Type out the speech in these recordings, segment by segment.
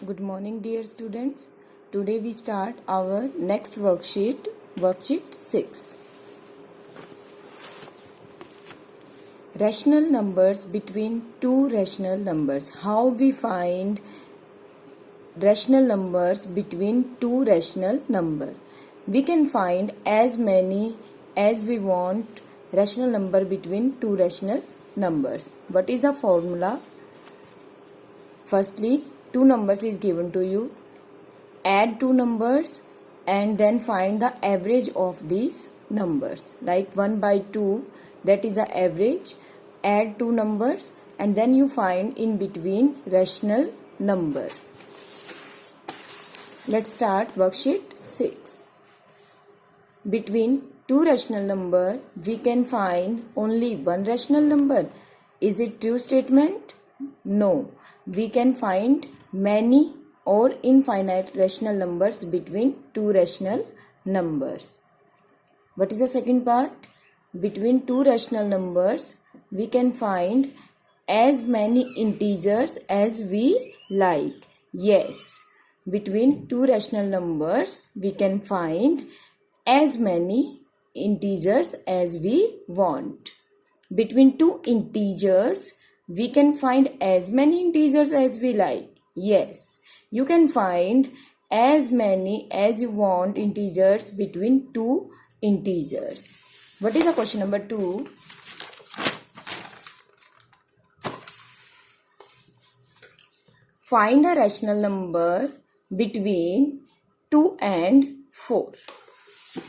Good morning, dear students. Today we start our next worksheet, worksheet 6. Rational numbers between two rational numbers. How we find rational numbers between two rational numbers? We can find as many as we want rational number between two rational numbers. What is the formula? Firstly, two numbers is given to you. Add two numbers and then find the average of these numbers. Like 1 by 2, that is the average. Add two numbers and then you find in between rational number. Let's start worksheet 6. Between two rational number, we can find only one rational number. Is it true statement? No. We can find many or infinite rational numbers between two rational numbers. What is the second part? Between two rational numbers, we can find as many integers as we like. Yes, between two rational numbers, we can find as many integers as we want. Between two integers, we can find as many integers as we like. Yes, you can find as many as you want integers between two integers. What is the question number 2? Find a rational number between 2 and 4.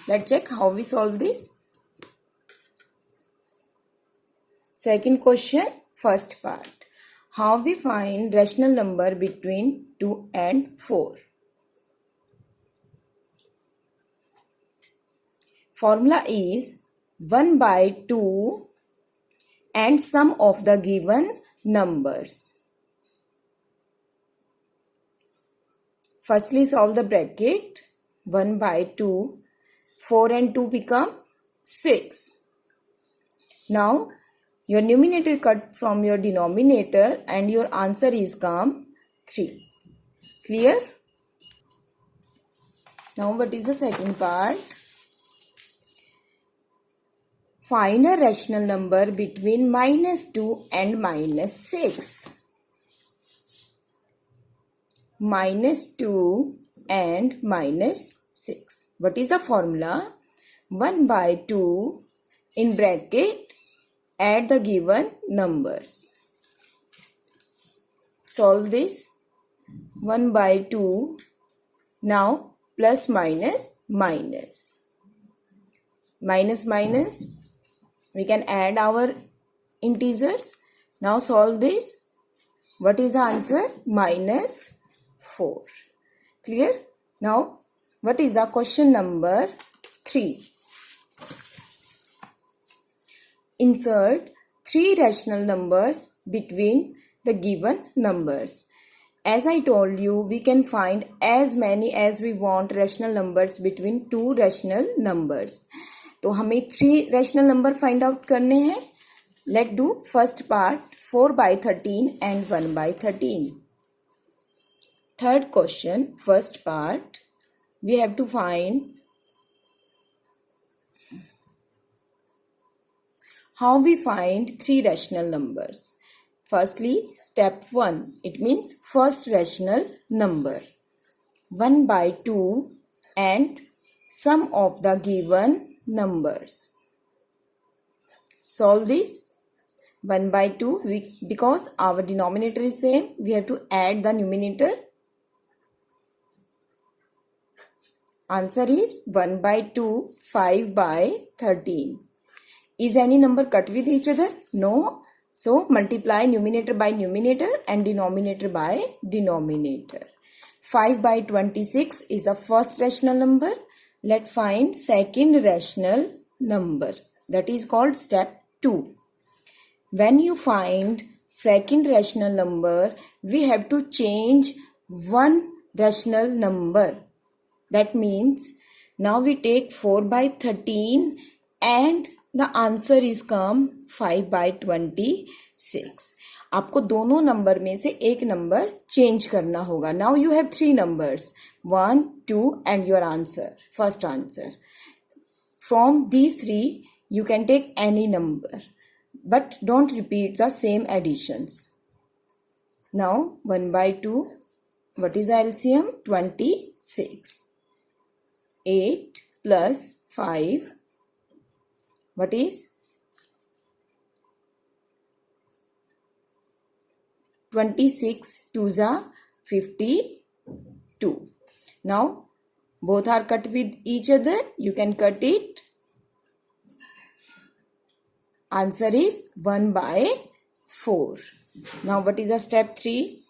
Let's check how we solve this. Second question, first part. How we find rational number between 2 and 4. Formula is 1 by 2 and sum of the given numbers. Firstly, solve the bracket. 1 by 2. 4 and 2 become 6. Now, your numerator cut from your denominator and your answer is come 3. Clear? Now, what is the second part? Find a rational number between -2 and -6. -2 and -6. What is the formula? 1 by 2 in bracket. Add the given numbers. Solve this. 1 by 2. Now plus minus minus. Minus minus. We can add our integers. Now solve this. What is the answer? -4. Clear? Now what is the question number 3? Insert 3 rational numbers between the given numbers. As I told you, we can find as many as we want rational numbers between two rational numbers. तो हमें 3 rational number find out करने हैं. Let's do first part 4 by 13 and 1 by 13. Third question, first part, we have to find how we find 3 rational numbers. Firstly, step 1. It means first rational number. 1 by 2 and sum of the given numbers. Solve this. 1 by 2. Because our denominator is same, we have to add the numerator. Answer is 1 by 2, 5 by 13. Is any number cut with each other? No. So multiply numerator by numerator and denominator by denominator. 5 by 26 is the first rational number. Let's find second rational number. That is called step 2. When you find second rational number, we have to change one rational number. That means now we take 4 by 13 and the answer is come 5 by 26. आपको दोनों number में से एक number change करना होगा. Now you have 3 numbers, 1, 2 and your answer, first answer. From these 3 you can take any number, but don't repeat the same additions. Now 1 by 2, what is the LCM? 26. 8 plus 5, what is? 26 2s are 52. Now both are cut with each other. You can cut it. Answer is 1 by 4. Now what is the step 3?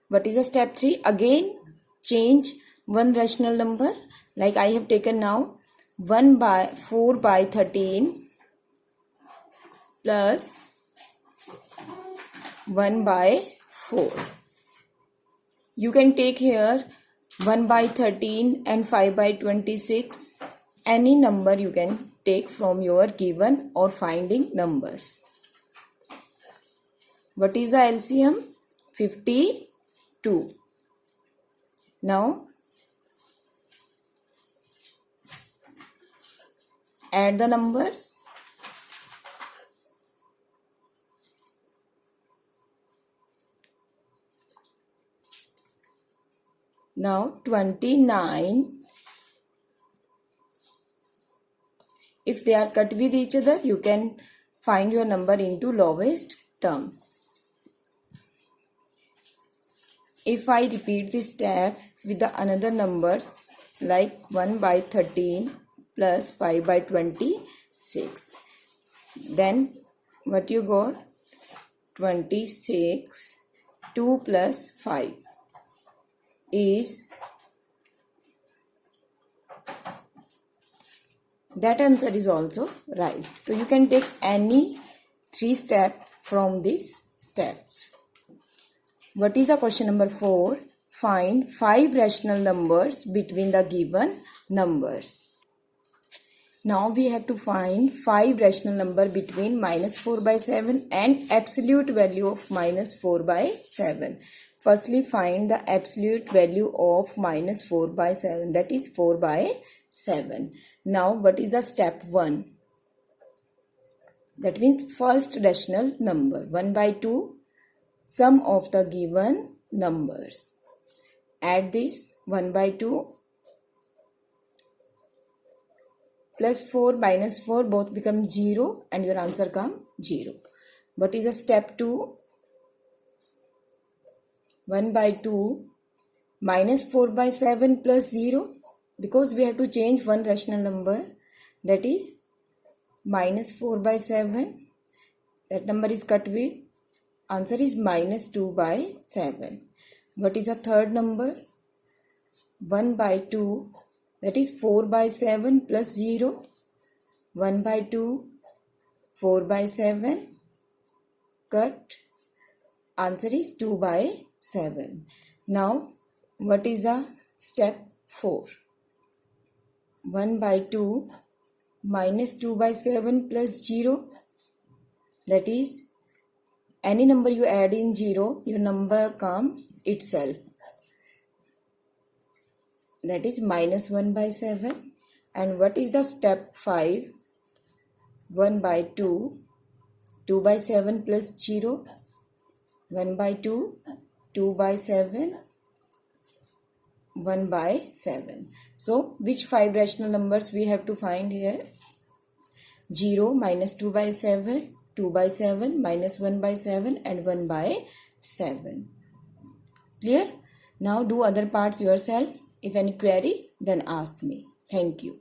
What is the step 3? Again change one rational number. Like I have taken now 1 by 4 by 13 plus 1 by 4. You can take here 1 by 13 and 5 by 26. Any number you can take from your given or finding numbers. What is the LCM? 52. Now add the numbers. Now 29. If they are cut with each other, you can find your number into lowest term. If I repeat this step with the another numbers like 1 by 13 plus 5 by 26, then what you got? 26. 2 plus 5 is, that answer is also right. So you can take any 3 steps from these steps. What is the question number 4? Find 5 rational numbers between the given numbers. Now we have to find 5 rational number between minus 4 by 7 and absolute value of minus 4 by 7. Firstly, find the absolute value of minus 4 by 7, that is 4 by 7. Now what is the step 1? That means first rational number, 1 by 2, sum of the given numbers. Add this 1 by 2 plus 4 minus 4, both become 0 and your answer come 0. What is the step 2? 1 by 2 minus 4 by 7 plus 0, because we have to change one rational number, that is minus 4 by 7. That number is cut with, answer is minus 2 by 7. What is the third number? 1 by 2, that is 4 by 7 plus 0. 1 by 2, 4 by 7, cut, answer is 2 by 7. Now what is the step 4? 1 by 2 minus 2 by 7 plus 0, that is any number you add in 0, your number come itself, that is minus 1 by 7. And what is the step 5? 1 by 2, 2 by 7 plus 0, 1 by 2, 2 by 7, 1 by 7. So which 5 rational numbers we have to find here? 0, minus 2 by 7, 2 by 7, minus 1 by 7 and 1 by 7. Clear? Now do other parts yourself. If any query, then ask me. Thank you.